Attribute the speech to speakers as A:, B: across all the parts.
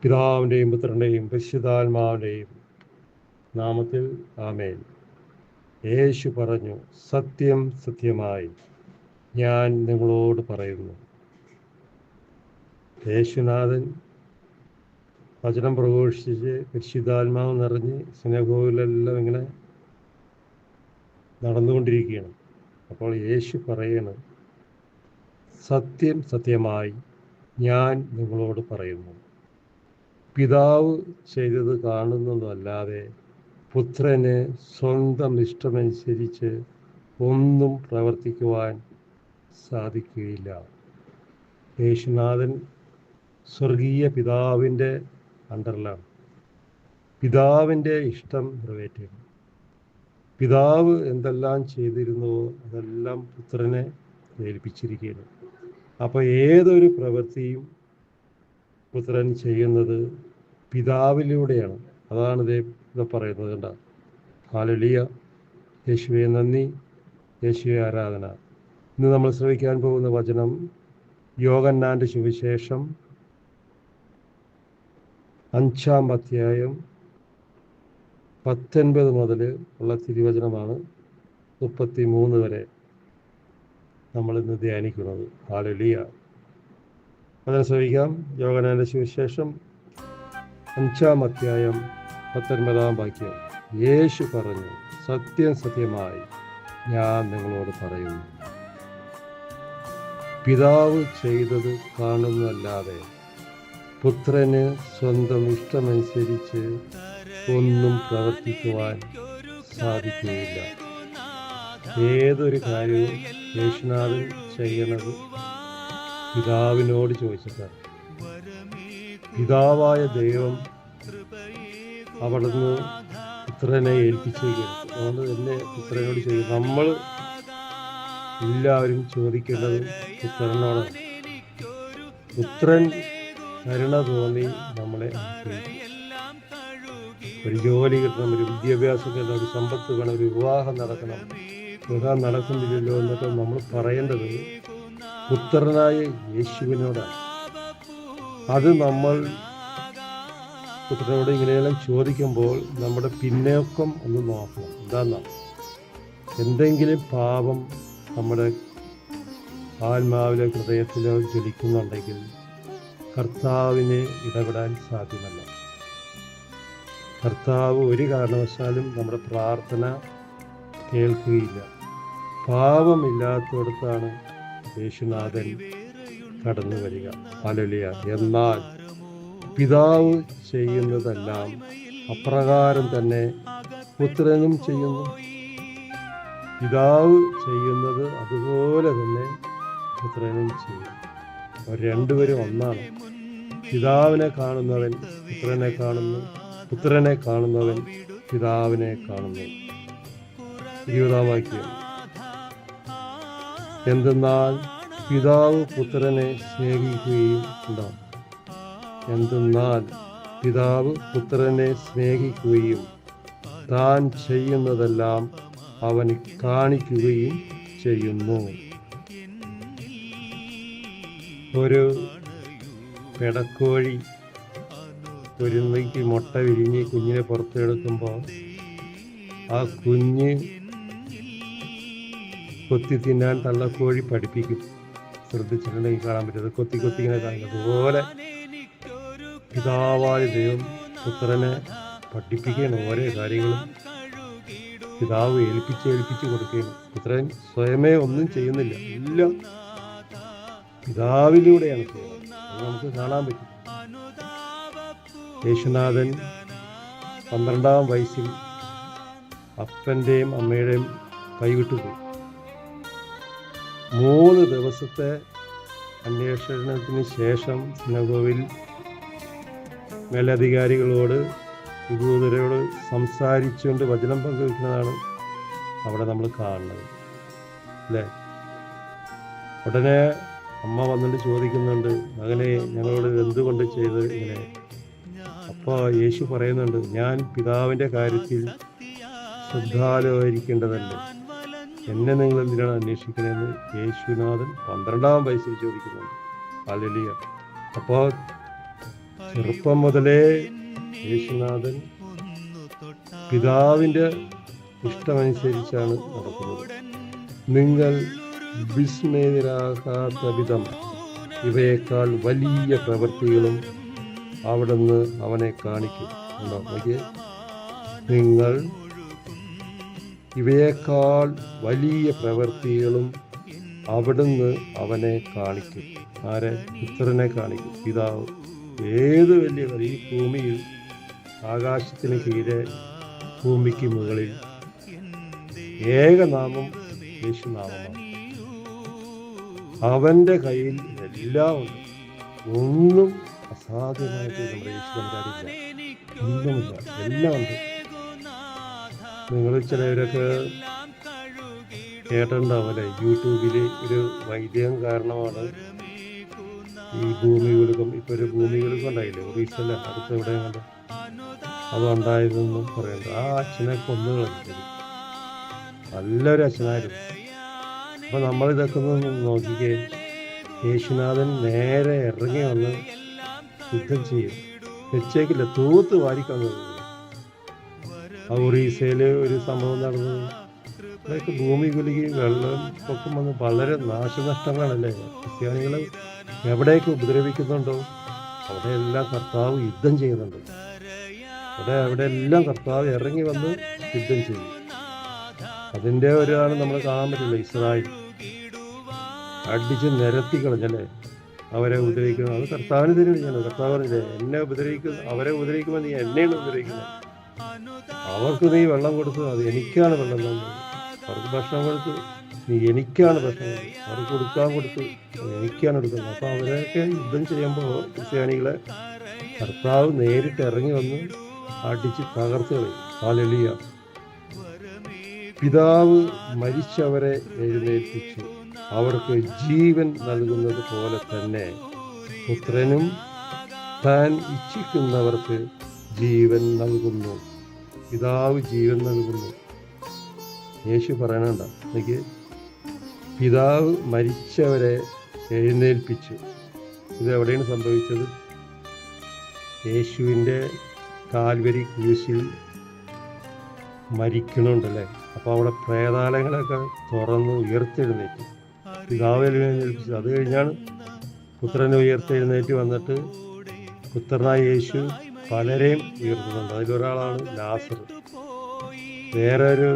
A: പിതാവിൻ്റെയും പുത്രൻ്റെയും പരിശുദ്ധാത്മാവിൻ്റെയും നാമത്തിൽ ആമേൻ. യേശു പറഞ്ഞു, സത്യം സത്യമായി ഞാൻ നിങ്ങളോട് പറയുന്നു. യേശുനാഥൻ വചനം പ്രഘോഷിച്ച് പരിശുദ്ധാത്മാവ് നിറഞ്ഞ് സിനഗോഗിലെല്ലാം ഇങ്ങനെ നടന്നുകൊണ്ടിരിക്കുകയാണ്. അപ്പോൾ യേശു പറയാണ്, സത്യം സത്യമായി ഞാൻ നിങ്ങളോട് പറയുന്നു. പിതാവ് ചെയ്തത് കാണുന്നതല്ലാതെ പുത്രന് സ്വന്തം ഇഷ്ടമനുസരിച്ച് ഒന്നും പ്രവർത്തിക്കുവാൻ സാധിക്കുകയില്ല. യേശുനാഥൻ സ്വർഗീയ പിതാവിൻ്റെ അണ്ടറിലാണ്. പിതാവിൻ്റെ ഇഷ്ടം നിറവേറ്റുക. പിതാവ് എന്തെല്ലാം ചെയ്തിരുന്നുവോ അതെല്ലാം പുത്രനെ ഏൽപ്പിച്ചിരിക്കുകയാണ്. അപ്പോൾ ഏതൊരു പ്രവൃത്തിയും പുത്രൻ ചെയ്യുന്നത് പിതാവിലൂടെയാണ്. അതാണ് ഇത് പറയുന്നത്. കണ്ട, ഹല്ലേലൂയ, യേശുവേ നന്ദി, യേശുവേ ആരാധന. ഇന്ന് നമ്മൾ ശ്രവിക്കാൻ പോകുന്ന വചനം യോഹന്നാൻ്റെ സുവിശേഷം 5-ാം അധ്യായം 19 മുതൽ ഉള്ള തിരുവചനമാണ് 33 വരെ നമ്മളിന്ന് ധ്യാനിക്കുന്നത്. ഹല്ലേലൂയ. അതിനെ ശ്രമിക്കാം. യോഹന്നാൻ്റെ സുവിശേഷം 5-ാം അധ്യായം 19-ാം വാക്യം. യേശു പറഞ്ഞു, സത്യം സത്യമായി ഞാൻ നിങ്ങളോട് പറയുന്നു, പിതാവ് ചെയ്തത് കാണുന്നതല്ലാതെ പുത്രന് സ്വന്തം ഇഷ്ടമനുസരിച്ച് ഒന്നും പ്രവർത്തിക്കുവാൻ സാധിക്കുകയില്ല. ഏതൊരു കാര്യവും യേശുനാഥൻ ചെയ്യണത് പിതാവിനോട് ചോദിച്ചിട്ടാണ്. പിതാവായ ദൈവം അവിടുന്ന് പുത്രനെ ഏൽപ്പിച്ചിരിക്കുന്നു. അതുകൊണ്ട് തന്നെ പുത്രനോട് ചെയ്യും. നമ്മൾ എല്ലാവരും ചോദിക്കേണ്ടത് പുത്രനോടാണ്. പുത്രൻ കരുണ തോന്നി നമ്മളെ അനുഗ്രഹിക്കും. ഒരു ജോലി കിട്ടണം, ഒരു വിദ്യാഭ്യാസം കിട്ടണം, ഒരു സമ്പത്ത് വേണം, ഒരു വിവാഹം നടക്കണം. വിവാഹം നടക്കുന്നില്ലല്ലോ എന്നൊക്കെ നമ്മൾ പറയേണ്ടത് പുത്രനായ യേശുവിനോടാണ്. അത് നമ്മൾ പുത്രനോട് ഇങ്ങനെയെല്ലാം ചോദിക്കുമ്പോൾ നമ്മുടെ പിന്നോക്കം ഒന്ന് നോക്കണം. എന്താണെന്നാ, എന്തെങ്കിലും പാപം നമ്മുടെ ആത്മാവിലോ ഹൃദയത്തിലോ ജ്വലിക്കുന്നുണ്ടെങ്കിൽ കർത്താവിന് ഇടപെടാൻ സാധ്യമല്ല. കർത്താവ് ഒരു കാരണവശാലും നമ്മുടെ പ്രാർത്ഥന കേൾക്കുകയില്ല. പാപമില്ലാത്തടത്താണ് യേശുനാഥൻ കടന്നു വരിക. ഹല്ലേലൂയ. എന്നാൽ പിതാവ് ചെയ്യുന്നതെല്ലാം അപ്രകാരം തന്നെ പുത്രനും ചെയ്യുന്നു. പിതാവ് ചെയ്യുന്നത് അതുപോലെ തന്നെ പുത്രനും ചെയ്യും. അവർ രണ്ടുപേരും ഒന്നാണ്. പിതാവിനെ കാണുന്നവൻ പുത്രനെ കാണുന്നു, പുത്രനെ കാണുന്നവൻ പിതാവിനെ കാണുന്നു. 20-ാം വാക്യം. എന്തെന്നാൽ പിതാവ് പുത്രനെ സ്നേഹിക്കുകയും ഉണ്ടാവും. എന്തെന്നാൽ പിതാവ് പുത്രനെ സ്നേഹിക്കുകയും താൻ ചെയ്യുന്നതെല്ലാം അവന് കാണിക്കുകയും ചെയ്യുന്നു. ഒരു പെടക്കോഴി ഒരു മുട്ട വിരിഞ്ഞ് കുഞ്ഞിനെ പുറത്തെടുക്കുമ്പോൾ ആ കുഞ്ഞ് കൊത്തി തിന്നാൻ തള്ളക്കോഴി പഠിപ്പിക്കും. ശ്രദ്ധിച്ചിട്ടുണ്ടെങ്കിൽ കാണാൻ പറ്റുന്നത് കൊത്തി ഇങ്ങനെ കാണിക്കും. അതുപോലെ പിതാവായ ദൈവം പുത്രനെ പഠിപ്പിക്കുകയാണ്. ഓരോ കാര്യങ്ങളും പിതാവ് ഏൽപ്പിച്ച് കൊടുക്കുകയാണ്. പുത്രൻ സ്വയമേ ഒന്നും ചെയ്യുന്നില്ല, എല്ലാം പിതാവിലൂടെയാണ് ചെയ്യുന്നത്. അത് നമുക്ക് കാണാൻ പറ്റും. യേശുനാഥൻ 12-ാം വയസ്സിൽ അപ്പൻ്റെയും അമ്മയുടെയും കൈവിട്ടുപോയി. 3 ദിവസത്തെ അന്വേഷണത്തിന് ശേഷം സിനഗോഗിൽ മേലധികാരികളോട് യഹൂദരോട് സംസാരിച്ചുകൊണ്ട് വചനം പങ്കുവയ്ക്കുന്നതാണ് അവിടെ നമ്മൾ കാണുന്നത്, അല്ലേ? ഉടനെ അമ്മ വന്നിട്ട് ചോദിക്കുന്നുണ്ട്, മകനെ ഞങ്ങളോട് എന്തുകൊണ്ട് ചെയ്ത് ഇങ്ങനെ? അപ്പോൾ യേശു പറയുന്നുണ്ട്, ഞാൻ പിതാവിൻ്റെ കാര്യത്തിൽ ശ്രദ്ധാലുവായിരിക്കേണ്ടതല്ലേ, എന്നെ നിങ്ങൾ എന്തിനാണ് അന്വേഷിക്കണമെന്ന് യേശുനാഥൻ 12-ാം വയസ്സിൽ ചോദിക്കുന്നുണ്ട്. ഹല്ലേലൂയ. അപ്പോൾ ചെറുപ്പം മുതലേ യേശുനാഥൻ പിതാവിൻ്റെ ഇഷ്ടമനുസരിച്ചാണ് നടക്കുന്നത്. നിങ്ങൾ വിസ്മയരാകാത്ത വിധം ഇവയേക്കാൾ വലിയ പ്രവൃത്തികളും അവിടുന്ന് അവനെ കാണിക്കും. നിങ്ങൾ ഇവയേക്കാൾ വലിയ പ്രവൃത്തികളും അവിടുന്ന് അവനെ കാണിക്കും. ആരെ? പുത്രനെ കാണിക്കും. പിതാവ് ഏത് വലിയ ഈ ഭൂമിയിൽ, ആകാശത്തിന് കീഴെ ഭൂമിക്ക് മുകളിൽ ഏകനാമം യേശുനാമമാണ്. അവൻ്റെ കയ്യിൽ എല്ലാം ഉണ്ട്. ഒന്നും അസാധ്യമായിട്ട് നമ്മുടെ യേശുദാനില്ല. ഒന്നുമില്ല, എല്ലാം ഉണ്ട്. നിങ്ങൾ ചിലവരൊക്കെ കേട്ടിട്ടുണ്ടാവല്ലേ, യൂട്യൂബിൽ ഒരു വൈദ്യം കാരണമാണ് ഈ ഭൂമി കുലുക്കം. ഇപ്പോൾ ഒരു ഭൂമി കുലുക്കം ഉണ്ടായില്ലേ, ഒറീസല്ല അടുത്ത് എവിടെ കണ്ട് അതുണ്ടായതെന്നും പറയുന്നുണ്ട്. ആ അച്ഛനെ കൊന്നു കളിച്ചത് നല്ലൊരു അച്ഛനായിരുന്നു. അപ്പം നമ്മളിതൊക്കെ ഒന്ന് നോക്കിക്കേ, യേശുനാഥൻ നേരെ ഇറങ്ങി വന്ന് യുദ്ധം ചെയ്യും. വെച്ചേക്കില്ല, തൂത്ത് വാരിക്കാൻ. ആ ഒറീസയിൽ ഒരു സംഭവം നടന്നത്, അതൊക്കെ ഭൂമി കുലുക്കി വെള്ളം പൊക്കം വന്ന് വളരെ നാശനഷ്ടങ്ങളാണല്ലേ. ക്രിസ്ത്യാനികൾ എവിടെയൊക്കെ ഉപദ്രവിക്കുന്നുണ്ടോ അവിടെയെല്ലാം കർത്താവ് യുദ്ധം ചെയ്യുന്നുണ്ട്. അവിടെ എല്ലാം കർത്താവ് ഇറങ്ങി വന്ന് യുദ്ധം ചെയ്യും. അതിൻ്റെ ഒരാൾ നമ്മൾ കാണാൻ പറ്റില്ല. ഇസ്രായേൽ അടിച്ച് നിരത്തി കളഞ്ഞല്ലേ അവരെ ഉപദ്രവിക്കുന്നത്. അത് കർത്താവിന് തന്നെയാണ്. കർത്താവ് പറഞ്ഞില്ലേ, എന്നെ ഉപദ്രവിക്കുന്നു, അവരെ ഉപദ്രവിക്കുമ്പോൾ നീ എന്നെയാണ് ഉപദ്രവിക്കുന്നത്. അവർക്ക് നീ വെള്ളം കൊടുത്തു, അത് എനിക്കാണ് വെള്ളം തന്നത്. അവർക്ക് ഭക്ഷണം കൊടുത്തു, നീ എനിക്കാണ് ഭക്ഷണം കൊടുത്തത്. അവർക്ക് കൊടുത്തു, എനിക്കാണ് എടുക്കുന്നത്. അപ്പോൾ അവരെയൊക്കെ യുദ്ധം ചെയ്യുമ്പോൾ ക്രിസ്ത്യാനികളെ കർത്താവ് നേരിട്ട് ഇറങ്ങി വന്ന് അടിച്ച് തകർത്ത് കളയും. ഹല്ലേലൂയ. പിതാവ് മരിച്ചവരെ എഴുന്നേൽപ്പിച്ചു. അവർക്ക് ജീവൻ നൽകുന്നത് പോലെ തന്നെ പുത്രനും താൻ ഇച്ഛിക്കുന്നവർക്ക് ജീവൻ നൽകുന്നു. പിതാവ് ജീവൻ നൽകുന്നു. യേശു പറയണണ്ട, എനിക്ക് പിതാവ് മരിച്ചവരെ എഴുന്നേൽപ്പിച്ചു. ഇതെവിടെയാണ് സംഭവിച്ചത്? യേശുവിൻ്റെ കാൽവരി ക്രൂശിൽ മരിക്കണുണ്ടല്ലേ. അപ്പോൾ അവിടെ പ്രേതാലയങ്ങളൊക്കെ തുറന്ന് ഉയർത്തെഴുന്നേറ്റ് പിതാവ് എഴുന്നേൽപ്പിച്ചു. അത് കഴിഞ്ഞാണ് പുത്രനെ ഉയർത്തെഴുന്നേറ്റ് വന്നിട്ട് പുത്രനായ യേശു പലരെയും ഉയർത്തുന്നുണ്ട്. അതിലൊരാളാണ് ലാസർ. വേറെ ഒരു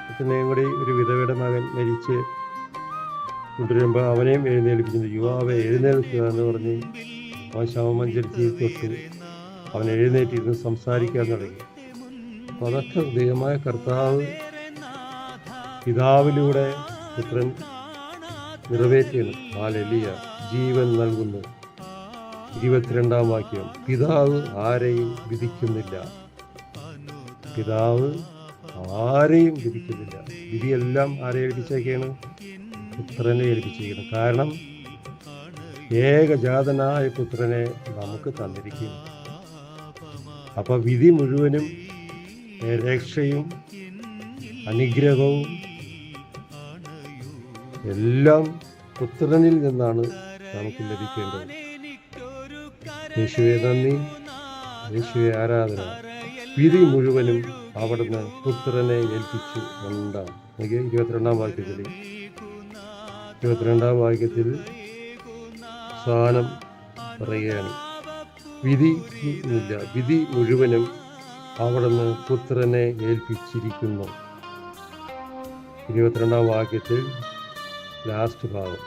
A: പുത്രനെയും കൂടി ഒരു വിധവയുടെ മകൻ മരിച്ച് കൊണ്ടുവരുമ്പോൾ അവനെയും എഴുന്നേൽപ്പിച്ചിട്ടുണ്ട്. യുവാവെ എഴുന്നേൽക്കുക എന്ന് പറഞ്ഞ് അവൻ ശവമഞ്ചരിച്ച് തൊട്ട് അവൻ എഴുന്നേറ്റിരുന്ന് സംസാരിക്കാൻ തുടങ്ങി. അപ്പോൾ അതൊക്കെ ദൈവമായ കർത്താവ് പിതാവിലൂടെ പുത്രൻ നിറവേറ്റുന്നു. ഹല്ലേലൂയ. ജീവൻ നൽകുന്നു. 22-ാം വാക്യം, പിതാവ് ആരെയും വിധിക്കുന്നില്ല. പിതാവ് ആരെയും വിധിക്കുന്നില്ല. വിധിയെല്ലാം ആരെ ഏൽപ്പിച്ചേക്കാണ്? പുത്രനെ ഏൽപ്പിച്ചിരിക്കുന്നു. കാരണം ഏകജാതനായ പുത്രനെ നമുക്ക് തന്നിരിക്കുന്നു. അപ്പോൾ വിധി മുഴുവനും രക്ഷയും അനുഗ്രഹവും എല്ലാം പുത്രനിൽ നിന്നാണ് നമുക്ക് ലഭിക്കേണ്ടത്. യേശുവെ നന്ദി, യേശുവെ ആരാധന. വിധി മുഴുവനും അവിടുന്ന് പുത്രനെ ഏൽപ്പിച്ചു ഉണ്ടാകും. 22-ാം വാക്യത്തിൽ സാനം പറയുകയാണ്, വിധി ഇല്ല, വിധി മുഴുവനും അവിടുന്ന് പുത്രനെ ഏൽപ്പിച്ചിരിക്കുന്നു. 22-ാം വാക്യത്തിൽ ലാസ്റ്റ് ഭാഗം,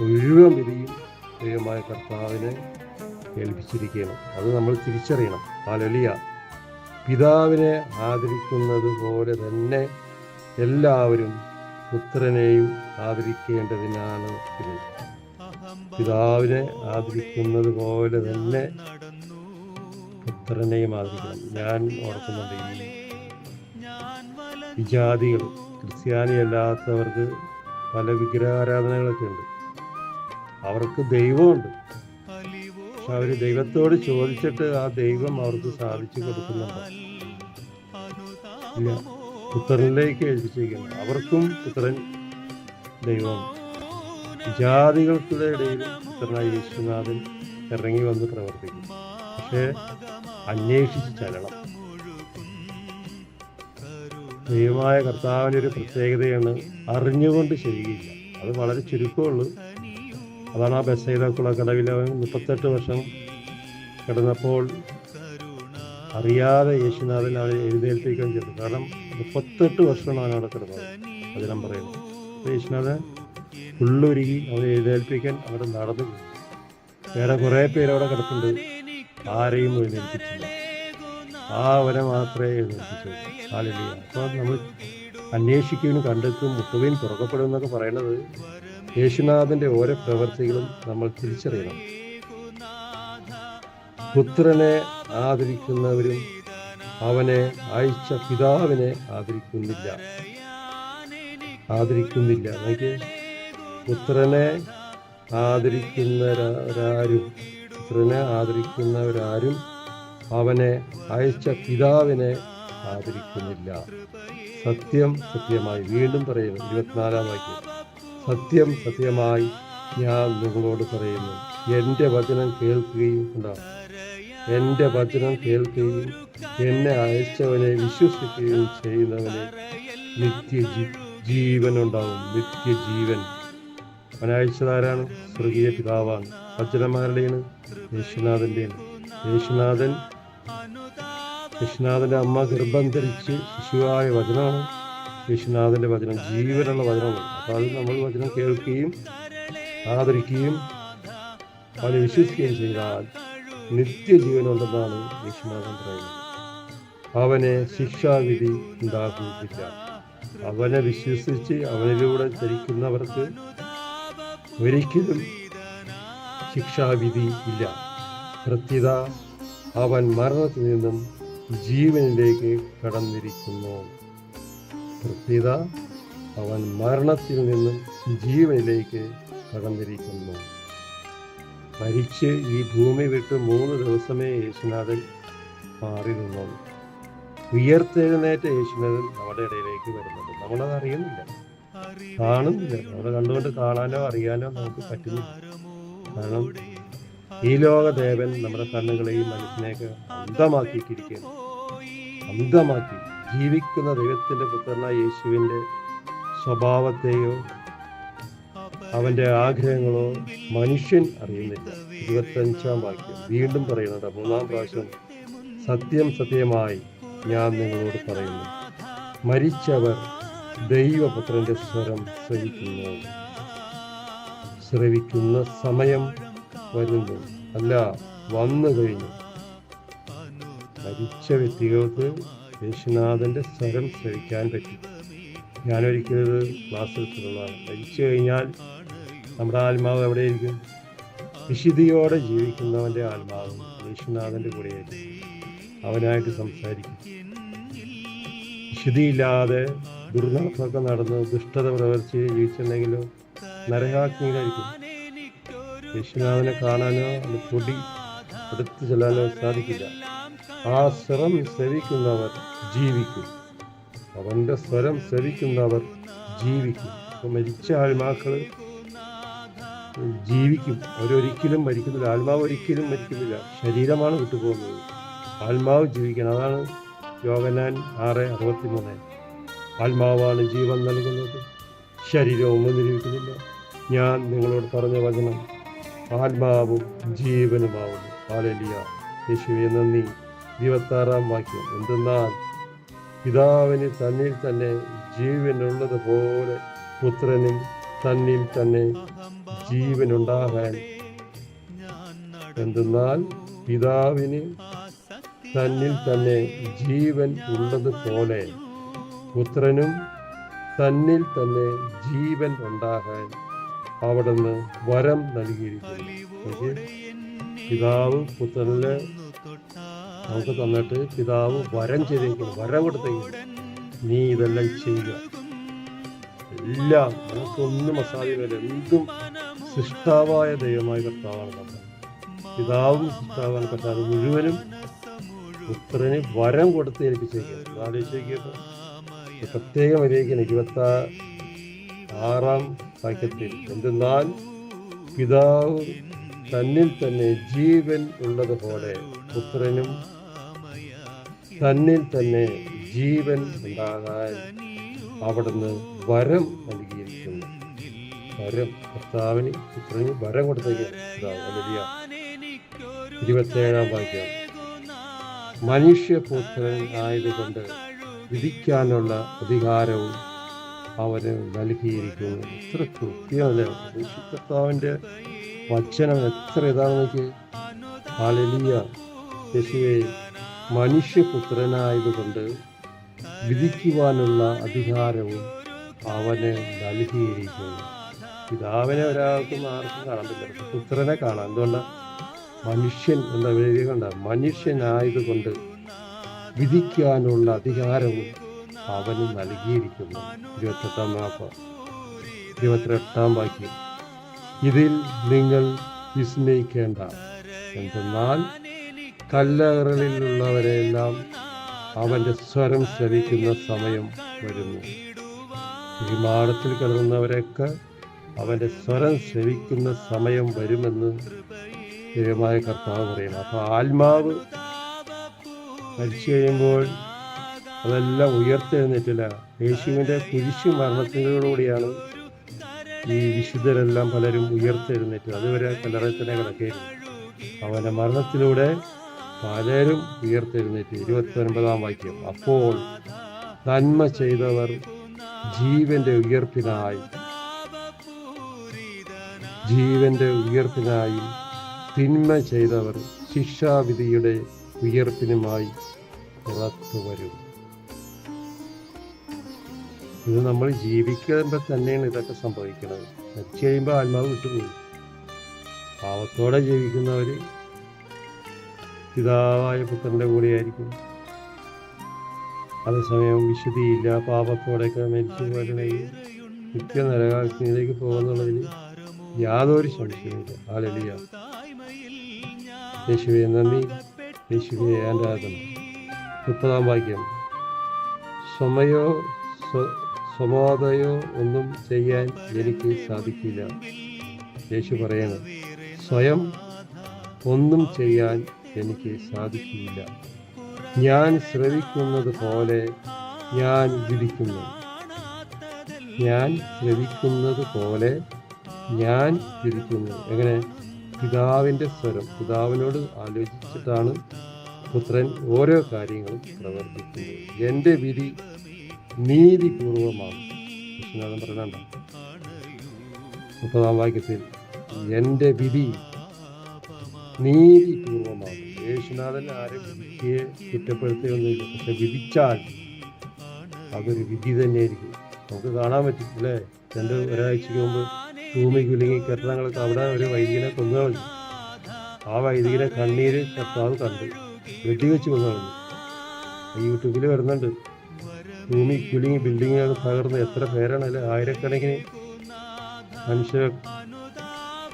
A: മുഴുവൻ വിധിയും ദൈവമായ കർത്താവിനെ ഏൽപ്പിച്ചിരിക്കണം. അത് നമ്മൾ തിരിച്ചറിയണം. ഹല്ലേലൂയ. പിതാവിനെ ആദരിക്കുന്നത് പോലെ തന്നെ എല്ലാവരും പുത്രനെയും ആദരിക്കേണ്ടതിനാണ് ഇത്. പിതാവിനെ ആദരിക്കുന്നത് പോലെ തന്നെ പുത്രനെയും ആദരിക്കണം. ഞാൻ ഓർക്കുന്നുണ്ട്, ഈ ജാതികൾ, ക്രിസ്ത്യാനിയല്ലാത്തവർക്ക് പല വിഗ്രഹാരാധനകളൊക്കെ ഉണ്ട്. അവർക്ക് ദൈവമുണ്ട്, പക്ഷെ അവർ ദൈവത്തോട് ചോദിച്ചിട്ട് ആ ദൈവം അവർക്ക് സാധിച്ചു കൊടുക്കുന്നുണ്ടോ? ഇല്ല. പുത്രനിലേക്ക് ഏൽപ്പിച്ചിരിക്കുന്നു. അവർക്കും പുത്രൻ ദൈവം. ജാതികൾക്കുടെ ഇടയിലും പുത്രനായ യേശുനാഥൻ ഇറങ്ങി വന്ന് പ്രവർത്തിക്കും. പക്ഷേ അന്വേഷിച്ച് ചെല്ലണം. ദൈവമായ കർത്താവിൻ്റെ ഒരു പ്രത്യേകതയാണ് അറിഞ്ഞുകൊണ്ട് ചെയ്യുകയില്ല. അത് വളരെ ചുരുക്കമുള്ളൂ. അതാണ് ആ ബെത്സയിദക്കുള്ള കടവിൽ 38 വർഷം കിടന്നപ്പോൾ അറിയാതെ യേശുനാഥൻ അവനെ എഴുന്നേൽപ്പിക്കാൻ ചെയ്തു. കാരണം 38 വർഷമാണ് അവൻ അവിടെ കിടന്നത്. വചനം പറയുന്നു. യേശുനാഥൻ ഉള്ളൊരുങ്ങി അവനെ എഴുന്നേൽപ്പിക്കാൻ അവിടെ നടന്നു. വേറെ കുറേ പേരവിടെ കിടപ്പുണ്ട്, ആരെയും എഴുന്നേൽപ്പിച്ചില്ല. അവനെ മാത്രമേ എഴുന്നേൽപ്പിച്ചു. ഹല്ലേലൂയ. അപ്പോൾ നമ്മൾ അന്വേഷിക്കുകയും കണ്ടെത്തും മുട്ടുകയും തുറക്കപ്പെടും എന്നൊക്കെ പറയുന്നത് യേശുനാഥൻ്റെ ഓരോ പ്രവർത്തികളും നമ്മൾ തിരിച്ചറിയണം. പുത്രനെ ആദരിക്കുന്നവരും അവനെ അയച്ച പിതാവിനെ ആദരിക്കുന്നില്ല. നോക്കിയേ, പുത്രനെ ആദരിക്കുന്നവരാരും അവനെ അയച്ച പിതാവിനെ ആദരിക്കുന്നില്ല. സത്യം സത്യമായി, വീണ്ടും പറയുന്നു 24-ാം വാക്യം, സത്യം സത്യമായി ഞാൻ നിങ്ങളോട് പറയുന്നു, എൻ്റെ വചനം കേൾക്കുകയും എന്നെ അയച്ചവനെ വിശ്വസിക്കുകയും ചെയ്യുന്നവനെ നിത്യജീവനുണ്ടാവും. നിത്യജീവൻ. അവനയച്ചതാരാണ്? സ്വർഗീയ പിതാവാണ്. വചനമാരുടെയാണ്? യേശുനാഥൻ്റെയാണ്. യേശുനാഥൻ്റെ അമ്മ ഗർഭം ധരിച്ച് ശിശുവായ വചനമാണ് യേശുനാഥൻ്റെ വചനം, ജീവനുള്ള വചനമാണ്. അപ്പോൾ അത് നമ്മൾ വചനം കേൾക്കുകയും ആദരിക്കുകയും അവനെ വിശ്വസിക്കുകയും ചെയ്താൽ നിത്യജീവനുണ്ടെന്നാണ് യേശുനാഥൻ പറയുന്നത്. അവനെ ശിക്ഷാവിധി ഉണ്ടാകുന്നില്ല. അവനെ വിശ്വസിച്ച് അവനിലൂടെ ചരിക്കുന്നവർക്ക് ഒരിക്കലും ശിക്ഷാവിധി ഇല്ല. പ്രത്യുത അവൻ മരണത്തിൽ നിന്നും ജീവനിലേക്ക് കടന്നിരിക്കുന്നു. മരിച്ച് ഈ ഭൂമി വിട്ട് 3 ദിവസമേ യേശുനാഥൻ മാറി നിന്നു. ഉയർത്തെഴുന്നേറ്റ യേശുനാഥൻ നമ്മുടെ ഇടയിലേക്ക് വരുന്നുണ്ട്. നമ്മളത് അറിയുന്നില്ല, കാണുന്നില്ല. നമ്മളെ കണ്ടുകൊണ്ട് കാണാനോ അറിയാനോ നമുക്ക് പറ്റുന്നില്ല. കാരണം ഈ ലോകദേവൻ നമ്മുടെ കണ്ണുകളെയും മനസ്സിനെയൊക്കെ അന്ധമാക്കി ജീവിക്കുന്ന ദൈവത്തിൻ്റെ പുത്രനായ യേശുവിൻ്റെ സ്വഭാവത്തെയോ അവൻ്റെ ആഗ്രഹങ്ങളോ മനുഷ്യൻ അറിയുന്നില്ല. 25-ാം വാക്യം വീണ്ടും പറയുന്നുണ്ട്, 3-ാം പ്രാവശ്യം, സത്യം സത്യമായി ഞാൻ നിങ്ങളോട് പറയുന്നു, മരിച്ചവർ ദൈവപുത്രൻ്റെ സ്വരം ശ്രവിക്കുന്ന സമയം വരുന്നു, അല്ല വന്നു കഴിഞ്ഞു. മരിച്ച വ്യക്തികൾക്ക് യേശുനാഥൻ്റെ സ്വരം ശ്രവിക്കാൻ പറ്റും. ഞാനൊരിക്കലത് ക്ലാസ്സിൽ തുടർന്നതാണ്. മരിച്ചു കഴിഞ്ഞാൽ നമ്മുടെ ആത്മാവ് എവിടെയിരിക്കും? വിശുദ്ധിയോടെ ജീവിക്കുന്നവൻ്റെ ആത്മാവ് യേശുനാഥൻ്റെ കൂടെയായിരിക്കും. അവനായിട്ട് സംസാരിക്കും. വിശുദ്ധിയില്ലാതെ ദുർനടപ്പൊക്കെ നടന്ന് ദുഷ്ടത പ്രവർത്തിച്ച് ജീവിച്ചിട്ടുണ്ടെങ്കിലോ നരകാഗ്നിയിലായിരിക്കും. യേശുനാഥനെ കാണാനോ അത് പൊടി അടുത്ത് ചെല്ലാനോ സാധിക്കില്ല. ആ സ്വരം ശ്രവിക്കുന്നവർ ജീവിക്കും. അവൻ്റെ സ്വരം ശ്രവിക്കുന്നവർ ജീവിക്കും. അപ്പോൾ മരിച്ച ആത്മാക്കൾ ജീവിക്കും. അവരൊരിക്കലും മരിക്കുന്നില്ല. ആത്മാവ് ഒരിക്കലും മരിക്കുന്നില്ല. ശരീരമാണ് വിട്ടുപോകുന്നത്. ആത്മാവ് ജീവിക്കണം. അതാണ് യോഹന്നാൻ 6:63. ആത്മാവാണ് ജീവൻ നൽകുന്നത്, ശരീരമൊന്നും നിരൂപിക്കുന്നില്ല. ഞാൻ നിങ്ങളോട് പറഞ്ഞ വചനം ആത്മാവും ജീവനുമാവുന്നു. ഹല്ലേലൂയ. യേശുവേ നന്ദി. 26-ാം വാക്യം, എന്തെന്നാൽ പിതാവിന് തന്നിൽ തന്നെ ജീവനുള്ളതുപോലെ പുത്രനും തന്നിൽ തന്നെ ജീവനുണ്ടാകാൻ പിതാവിന് തന്നിൽ തന്നെ ജീവൻ ഉള്ളതുപോലെ പുത്രനും തന്നിൽ തന്നെ ജീവൻ ഉണ്ടാകാൻ അവിടുന്ന് വരം നൽകിയിരിക്കുന്നു. പിതാവ് പുത്രനില് നമുക്ക് തന്നിട്ട് പിതാവ് വരം ചെയ്തേക്കുന്നു, വരം കൊടുത്തേക്കുന്നു. നീ ഇതെല്ലാം ചെയ്യുക. എല്ലാം നമുക്കൊന്നും അസാധ്യമല്ല. എന്തും സൃഷ്ടാവായ ദൈവമായ കർത്താവാണ് നമ്മൾ. പിതാവും സൃഷ്ടാവാണ്. കർത്താവ് മുഴുവനും പുത്രന് വരം കൊടുത്ത് ഏൽപ്പിച്ചേക്കുന്നത്. ആലോചിച്ചേക്കുന്നത് പ്രത്യേകം അറിയിക്കണം. 26-ാം വാക്യത്തിൽ, എന്തെന്നാൽ പിതാവ് തന്നിൽ തന്നെ ജീവൻ ഉള്ളതുപോലെ പുത്രനും തന്നിൽ തന്നെ ജീവൻ ഉണ്ടാകാൻ അവിടുന്ന് വരം നൽകിയിരിക്കുന്നു. വരം, കർത്താവിന് പുത്രന് വരം കൊടുത്തേക്കാണ്. 27 വാക്യം, മനുഷ്യപുത്രൻ ആയതുകൊണ്ട് വിധിക്കാനുള്ള അധികാരവും അവന് നൽകിയിരിക്കുന്നു. എത്ര കൃത്യമല്ലേ കർത്താവിൻ്റെ വചനം, എത്ര ഇതാണെന്ന് നോക്കി. ഹല്ലേലൂയ. യേശുവേ, മനുഷ്യപുത്രനായതുകൊണ്ട് വിധിക്കുവാനുള്ള അധികാരവും അവന് നൽകിയിരിക്കുന്നു. പിതാവിനെ ഒരാൾക്കും ആർക്കും കാണാൻ പറ്റില്ല, പുത്രനെ കാണാം. എന്തുകൊണ്ടാണ്? മനുഷ്യൻ എന്ന പേര് കണ്ട, മനുഷ്യനായതുകൊണ്ട് വിധിക്കാനുള്ള അധികാരവും അവന് നൽകിയിരിക്കുന്നു. 28 വാക്യം, ഇതിൽ നിങ്ങൾ വിസ്മയിക്കേണ്ട, എന്തെന്നാൽ കല്ലറകളിലുള്ളവരെല്ലാം അവൻ്റെ സ്വരം ശ്രവിക്കുന്ന സമയം വരുന്നു. ഈ മാടത്തിൽ കിടന്നവരൊക്കെ അവൻ്റെ സ്വരം ശ്രവിക്കുന്ന സമയം വരുമെന്ന് ദൈവമായ കർത്താവ് പറയുന്നു. അപ്പോൾ ആത്മാവ് മരിച്ചു കഴിയുമ്പോൾ അതെല്ലാം ഉയർത്തെഴുന്നേറ്റില്ല. യേശുവിൻ്റെ കുരിശു മരണത്തിലൂടെയാണ് ഈ വിശുദ്ധരെല്ലാം പലരും ഉയർത്തെഴുന്നേറ്റത്. അതുവരെ കല്ലറയിൽ തന്നെ കിടക്കുകയായിരുന്നു. അവൻ്റെ മരണത്തിലൂടെ പലരും ഉയർത്തെഴുന്നേറ്റ്. 29 വാക്യം, അപ്പോൾ നന്മ ചെയ്തവർ ജീവന്റെ ഉയർപ്പിനായും തിന്മ ചെയ്തവർ ശിക്ഷാവിധിയുടെ ഉയർപ്പിനുമായി പുറത്തു വരും. ഇത് നമ്മൾ ജീവിക്കുമ്പോൾ തന്നെയാണ് ഇതൊക്കെ സംഭവിക്കുന്നത്. മരിച്ചു കഴിയുമ്പോൾ ആത്മാവ് വിട്ടുപോകും. പാവത്തോടെ ജീവിക്കുന്നവർ പിതാവായ പുത്രൻ്റെ കൂടെയായിരിക്കും. അതേസമയം വിശുദ്ധിയില്ല, പാപത്തോടെയൊക്കെ മരിച്ചു പോകണമെങ്കിൽ നിത്യ നരകാഗ്നിയിലേക്ക് പോകുന്നുള്ളതിൽ യാതൊരു സംശയമില്ല. ഹല്ലേലൂയ. യേശുവേ നന്ദി, യേശുവേ ആരാധന. 30 വാക്യം, സ്വമോദയോ ഒന്നും ചെയ്യാൻ എനിക്ക് സാധിക്കില്ല. യേശു പറയണം, സ്വയം ഒന്നും ചെയ്യാൻ എനിക്ക് സാധിക്കില്ല. ഞാൻ ശ്രവിക്കുന്നത് പോലെ ഞാൻ വിധിക്കുന്നു. എങ്ങനെ? പിതാവിൻ്റെ സ്വരം, പിതാവിനോട് ആലോചിച്ചിട്ടാണ് പുത്രൻ ഓരോ കാര്യങ്ങളും പ്രവർത്തിക്കുന്നത്. എൻ്റെ വിധി നീതിപൂർവമാണ്. കൃഷ്ണനാഥൻ പറഞ്ഞ 30 വാക്യത്തിൽ, എൻ്റെ വിധി നീതിപൂർവമാണ്. യേശുനാഥൻ ആരും വിധിയെ കുറ്റപ്പെടുത്തുകയൊന്നുമില്ല. പക്ഷെ വിധിച്ചാൽ അതൊരു വിധി തന്നെയായിരിക്കും. നമുക്ക് കാണാൻ പറ്റും അല്ലേ? ഒരാഴ്ചക്ക് മുമ്പ് ഭൂമി കുലുങ്ങി കെട്ടിടങ്ങളൊക്കെ അവിടെ ഒരു വൈദികനെ കൊന്നു കളഞ്ഞു. ആ വൈദികനെ കണ്ണീര് കർത്താവ് കണ്ട് വെടിവെച്ച് കൊന്നു കളഞ്ഞു. യൂട്യൂബിൽ വരുന്നുണ്ട്. ഭൂമി കുലുങ്ങി ബിൽഡിങ്ങുകൾ തകർന്ന് എത്ര പേരാണല്ലേ, ആയിരക്കണക്കിന് മനുഷ്യർ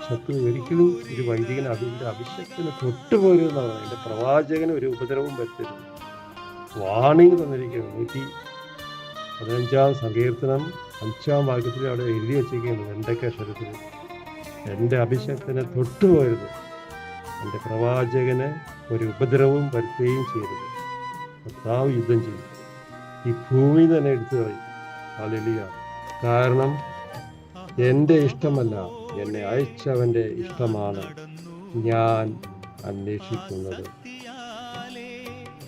A: ചത്തു. ഒരിക്കലും ഒരു വൈദികൻ അതിൻ്റെ അഭിഷേകത്തിന് തൊട്ടുപോരുന്നതാണ്. അതിൻ്റെ പ്രവാചകന് ഒരു ഉപദ്രവവും വരുത്തരുത്. വാണിംഗ് തന്നിരിക്കുന്നു. 115 സങ്കീർത്തനം 5 വാക്യത്തിൽ അവിടെ എഴുതി വച്ചിരിക്കുന്നു. എന്തൊക്കെ അക്ഷരത്തിൽ എൻ്റെ അഭിഷേകത്തിന് തൊട്ടുപോരുത്, എൻ്റെ പ്രവാചകന് ഒരു ഉപദ്രവവും വരുത്തുകയും ചെയ്യരുത്. കർത്താവ് യുദ്ധം ചെയ്യും. ഈ ഭൂമി തന്നെ എടുത്തു കളയും. ഹല്ലേലൂയ. കാരണം എൻ്റെ ഇഷ്ടമല്ല, എന്നെ അയച്ചവൻ്റെ ഇഷ്ടമാണ് ഞാൻ അന്വേഷിക്കുന്നത്.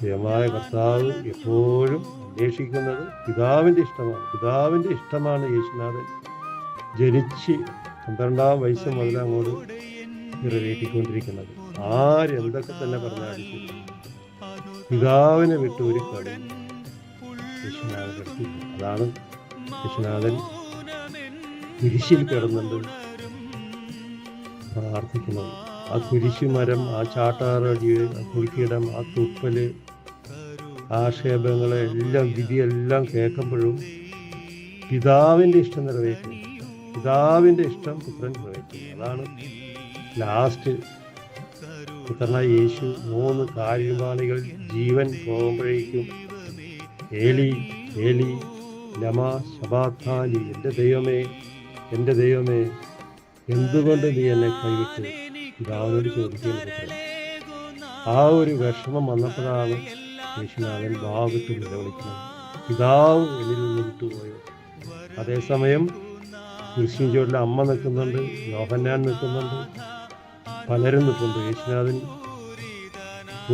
A: ദൈവമായ കർത്താവ് എപ്പോഴും അന്വേഷിക്കുന്നത് പിതാവിൻ്റെ ഇഷ്ടമാണ്. പിതാവിൻ്റെ ഇഷ്ടമാണ് യേശുനാഥൻ ജനിച്ച് 12 വയസ്സ് മുതൽ അങ്ങോട്ട് നിറവേറ്റിക്കൊണ്ടിരിക്കുന്നത്. ആരെന്തൊക്കെ തന്നെ പറഞ്ഞാലും ശരി, പിതാവിനെ വിട്ട് ഒരു കളി യേശുനാഥൻ എടുത്തില്ല. അതാണ് യേശുനാഥൻ കുരിശിൽ കിടന്നുണ്ട് പ്രാർത്ഥിക്കുന്നത്. ആ കുരിശുമരം, ആ ചാട്ടാറടി, ആ കുരുക്കിടം, ആ തുപ്പല്, ആക്ഷേപങ്ങളെ എല്ലാം, വിധിയെല്ലാം കേൾക്കുമ്പോഴും പിതാവിൻ്റെ ഇഷ്ടം നിറവേറ്റും. പിതാവിൻ്റെ ഇഷ്ടം പുത്രൻ നിറവേറ്റും. അതാണ് ലാസ്റ്റ് പുത്രനായ യേശു 3 കാഴ്ചപാളികൾ ജീവൻ പോകുമ്പോഴേക്കും ഏലി ഏലി ലമാ ശബാത്താനി, എൻ്റെ ദൈവമേ എന്തുകൊണ്ട് നീ എന്നെ കൈവിട്ടു പിതാവിനോട് ചോദിക്കുകയാണ് പുത്രൻ. ആ ഒരു വിഷമം വന്നപ്പോഴാണ് യേശുനാഥൻ ഭാവിട്ട് നിലവിളിക്കുന്നത്, പിതാവ് എന്നിൽ നിന്ന് വിട്ടുപോയോ. അതേസമയം കുരിശിൻ ചുവട്ടിൽ അമ്മ നിൽക്കുന്നുണ്ട്, യോഹന്നാൻ നിൽക്കുന്നുണ്ട്, പലരും നിൽക്കുന്നുണ്ട്. യേശുനാഥൻ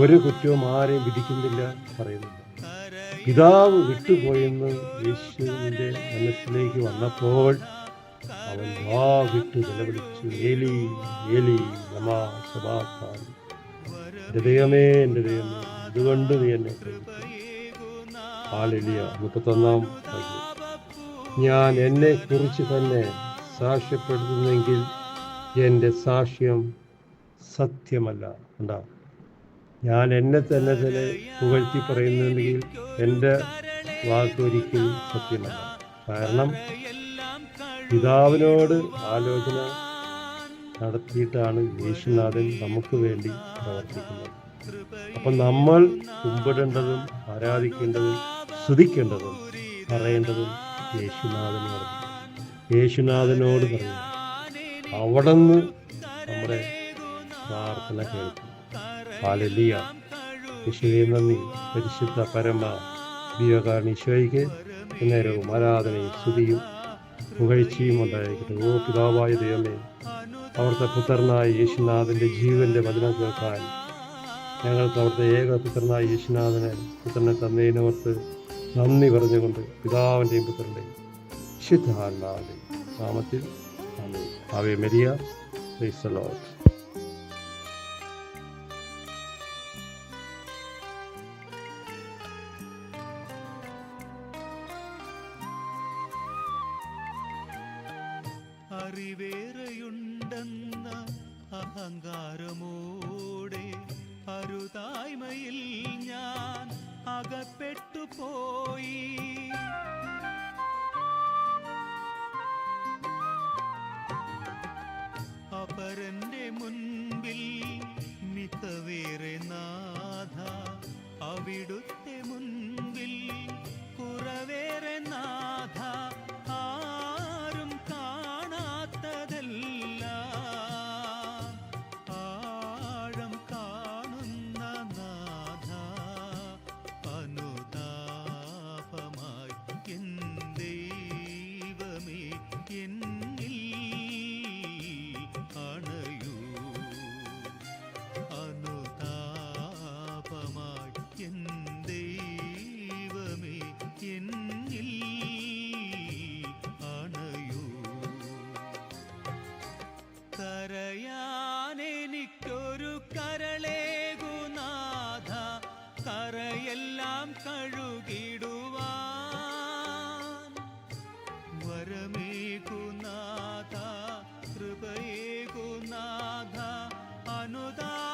A: ഒരു കുറ്റവും ആരെയും വിധിക്കുന്നില്ല, പറയുന്നില്ല. പിതാവ് വിട്ടുപോയെന്ന് യേശുവിൻ്റെ മനസ്സിലേക്ക് വന്നപ്പോൾ അവൻ വിട്ട് നിലവിളിച്ചു, ഏലി ഏലി ലമാ ശബാക്താനി, എൻ്റെ ദൈവമേ എൻ്റെ ദൈവമേ ഇതുകൊണ്ട് നീ എന്നെ കൈവിട്ടു. ഹല്ലേലൂയ. 31-ാം വാക്യം. ഞാൻ എന്നെ കുറിച്ച് തന്നെ സാക്ഷ്യപ്പെടുത്തുന്നെങ്കിൽ എൻ്റെ സാക്ഷ്യം സത്യമല്ല. ഉണ്ടാവും. ഞാൻ എന്നെ തന്നെ പുകഴ്ത്തി പറയുന്നുണ്ടെങ്കിൽ എൻ്റെ വാക്കൊരിക്കലും സത്യമല്ല. കാരണം പിതാവിനോട് ആലോചന നടത്തിയിട്ടാണ് യേശുനാഥൻ നമുക്ക് വേണ്ടി പ്രവർത്തിക്കുന്നത്. അപ്പം നമ്മൾ കുമ്പിടേണ്ടതും ആരാധിക്കേണ്ടതും സ്തുതിക്കേണ്ടതും പറയേണ്ടതും യേശുനാഥനോട് പറയും. അവിടെ നിന്ന് നമ്മുടെ പ്രാർത്ഥന കേൾക്കും. ഹല്ലേലൂയ. യേശുവേ നന്ദി. പരിശുദ്ധ പരമ ദിവ്യകാരുണ്യ ഈശോയ്ക്ക് നേരവും ആരാധനയും സ്തുതിയും പുകഴ്ചയും ഉണ്ടായിരിക്കട്ടെ. ഓ പിതാവായ ദൈവമേ, അവിടുത്തെ പുത്രനായ യേശുനാഥൻ്റെ ജീവൻ്റെ വചനം കേൾക്കാൻ ഞങ്ങൾക്ക് അവിടുത്തെ ഏകപുത്രനായ യേശുനാഥനെ പുത്രനെ തന്നതിനോർത്ത് നന്ദി പറഞ്ഞുകൊണ്ട് പിതാവിൻ്റെയും പുത്രൻ്റെയും വിശുദ്ധാത്മാവിൻ്റെയും നാമത്തിൽ ആമേൻ. ആവേ മരിയ. Praise the Lord.
B: അറിവേറെയുണ്ടെന്ന അഹങ്കാരമോടെ അരുതായ്മയിൽ ഞാൻ അകപ്പെട്ടു പോയി. അപരന്റെ മുൻപിൽ മിതവേറെ നാഥ, അവിടുത്തെ മുൻപിൽ കുറവേറെ നാഥ, ആരും കാണാത്തതെല്ലാം ആഴം കാണുന്ന നാഥ, അനുതാപമായി എൻ ദൈവമേ എന്നിൽ അണയൂ. അനുതാപമായി എൻ ദൈവമേ എന്നിൽ അണയൂ. കരയാനെനിക്കൊരു കരളേകുനാഥ, കരയെല്ലാം കഴുകിടുവാൻ വരമേകുനാഥ, കൃപയേകുനാഥ, അനുതാപപൂരിതനാ